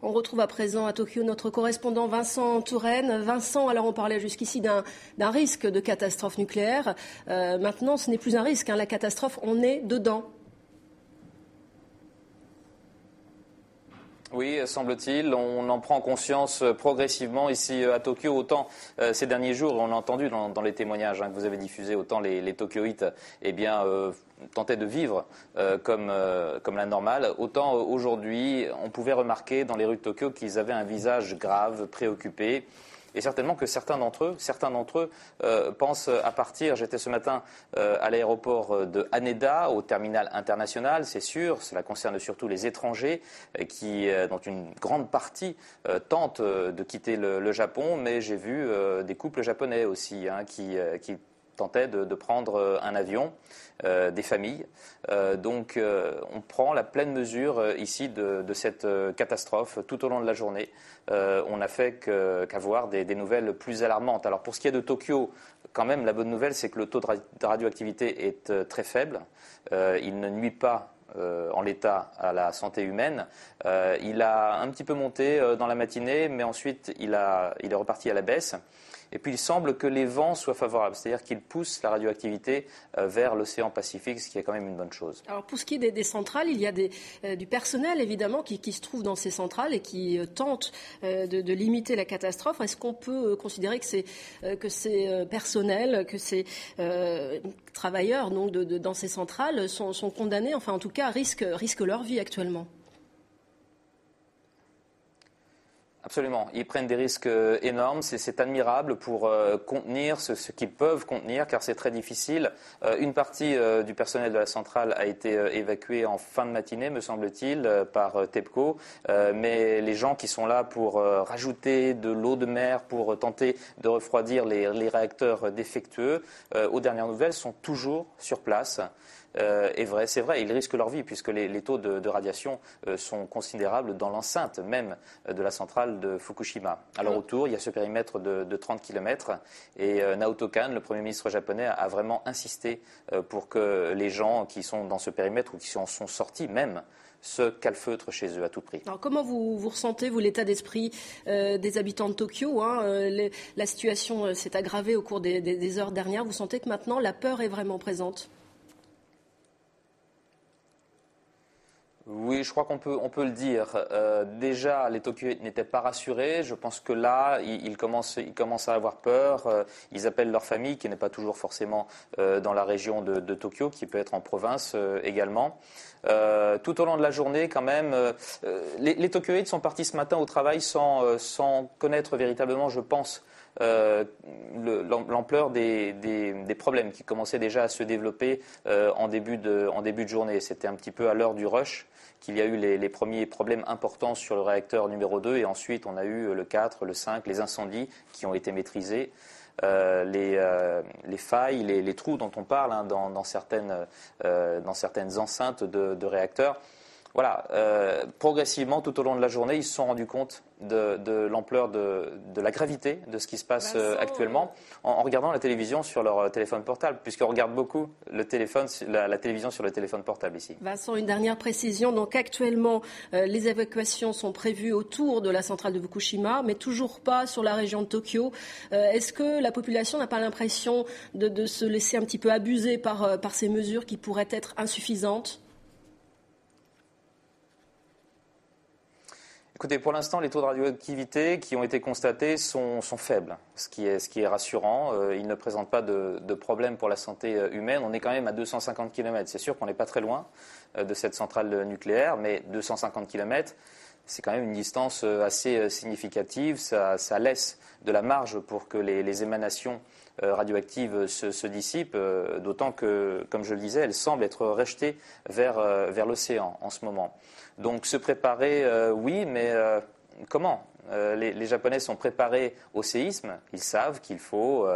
On retrouve à présent à Tokyo notre correspondant Vincent Touraine. Vincent, alors on parlait jusqu'ici d'un risque de catastrophe nucléaire. Maintenant, ce n'est plus un risque, la catastrophe, on est dedans. Oui, semble-t-il, on en prend conscience progressivement ici à Tokyo. Autant ces derniers jours, on a entendu dans les témoignages que vous avez diffusés, autant les Tokyoïtes tentaient de vivre comme la normale. Autant aujourd'hui, on pouvait remarquer dans les rues de Tokyo qu'ils avaient un visage grave, préoccupé. Et certainement que certains d'entre eux pensent à partir. J'étais ce matin à l'aéroport de Haneda, au terminal international, c'est sûr. Cela concerne surtout les étrangers dont une grande partie tentent de quitter le Japon. Mais j'ai vu des couples japonais aussi qui tentaient de prendre un avion, des familles. Donc on prend la pleine mesure ici de cette catastrophe tout au long de la journée. On n'a fait qu'avoir des nouvelles plus alarmantes. Alors pour ce qui est de Tokyo, quand même la bonne nouvelle c'est que le taux de radioactivité est très faible. Il ne nuit pas en l'état à la santé humaine. Il a un petit peu monté dans la matinée, mais ensuite il est reparti à la baisse. Et puis il semble que les vents soient favorables, c'est-à-dire qu'ils poussent la radioactivité vers l'océan Pacifique, ce qui est quand même une bonne chose. Alors pour ce qui est des centrales, il y a du personnel évidemment qui se trouve dans ces centrales et qui tente de limiter la catastrophe. Est-ce qu'on peut considérer que ces personnels, que ces travailleurs donc, dans ces centrales sont condamnés, enfin en tout cas risquent leur vie actuellement ? Absolument. Ils prennent des risques énormes. C'est admirable pour contenir ce qu'ils peuvent contenir, car c'est très difficile. Une partie du personnel de la centrale a été évacuée en fin de matinée, me semble-t-il, par TEPCO. Mais les gens qui sont là pour rajouter de l'eau de mer, pour tenter de refroidir les réacteurs défectueux, aux dernières nouvelles, sont toujours sur place. C'est vrai, ils risquent leur vie puisque les taux de radiation sont considérables dans l'enceinte même de la centrale de Fukushima. Alors autour, il y a ce périmètre de 30 km et Naoto Kan, le Premier ministre japonais, a vraiment insisté pour que les gens qui sont dans ce périmètre ou qui en sont sortis même se calfeutrent chez eux à tout prix. Alors comment vous ressentez, vous, l'état d'esprit des habitants de Tokyo La situation s'est aggravée au cours des heures dernières. Vous sentez que maintenant la peur est vraiment présente ? Oui, je crois qu'on peut le dire. Déjà, les Tokyoïtes n'étaient pas rassurés. Je pense que là, ils commencent à avoir peur. Ils appellent leur famille, qui n'est pas toujours forcément dans la région de Tokyo, qui peut être en province également. Tout au long de la journée, quand même, les Tokyoïtes sont partis ce matin au travail sans connaître véritablement, je pense, l'ampleur des problèmes qui commençaient déjà à se développer en début de journée. C'était un petit peu à l'heure du rush qu'il y a eu les premiers problèmes importants sur le réacteur numéro 2 et ensuite on a eu le 4, le 5, les incendies qui ont été maîtrisés. Les failles, les trous dont on parle dans certaines enceintes de réacteurs. Voilà, progressivement, tout au long de la journée, ils se sont rendus compte de l'ampleur de la gravité de ce qui se passe actuellement en regardant la télévision sur leur téléphone portable, puisqu'on regarde beaucoup la télévision sur le téléphone portable ici. Vincent, une dernière précision. Donc actuellement, les évacuations sont prévues autour de la centrale de Fukushima, mais toujours pas sur la région de Tokyo. Est-ce que la population n'a pas l'impression de se laisser un petit peu abuser par ces mesures qui pourraient être insuffisantes ? Écoutez, pour l'instant, les taux de radioactivité qui ont été constatés sont faibles, ce qui est rassurant. Ils ne présentent pas de problème pour la santé humaine. On est quand même à 250 km. C'est sûr qu'on n'est pas très loin de cette centrale nucléaire, mais 250 km, c'est quand même une distance assez significative. Ça laisse de la marge pour que les émanations radioactives se dissipent, d'autant que, comme je le disais, elles semblent être rejetées vers l'océan en ce moment. Donc se préparer, oui, mais comment ? Les Japonais sont préparés au séisme. Ils savent qu'il faut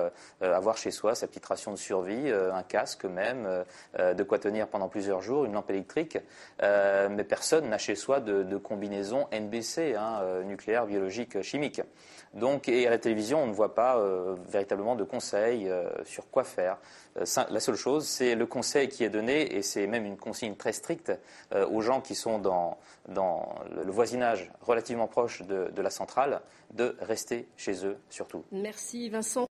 avoir chez soi sa petite ration de survie, un casque même, de quoi tenir pendant plusieurs jours, une lampe électrique. Mais personne n'a chez soi de combinaison NBC, nucléaire, biologique, chimique. Donc, et à la télévision, on ne voit pas véritablement de conseils sur quoi faire. La seule chose, c'est le conseil qui est donné, et c'est même une consigne très stricte aux gens qui sont dans le voisinage relativement proche de la centrale, de rester chez eux surtout. Merci Vincent.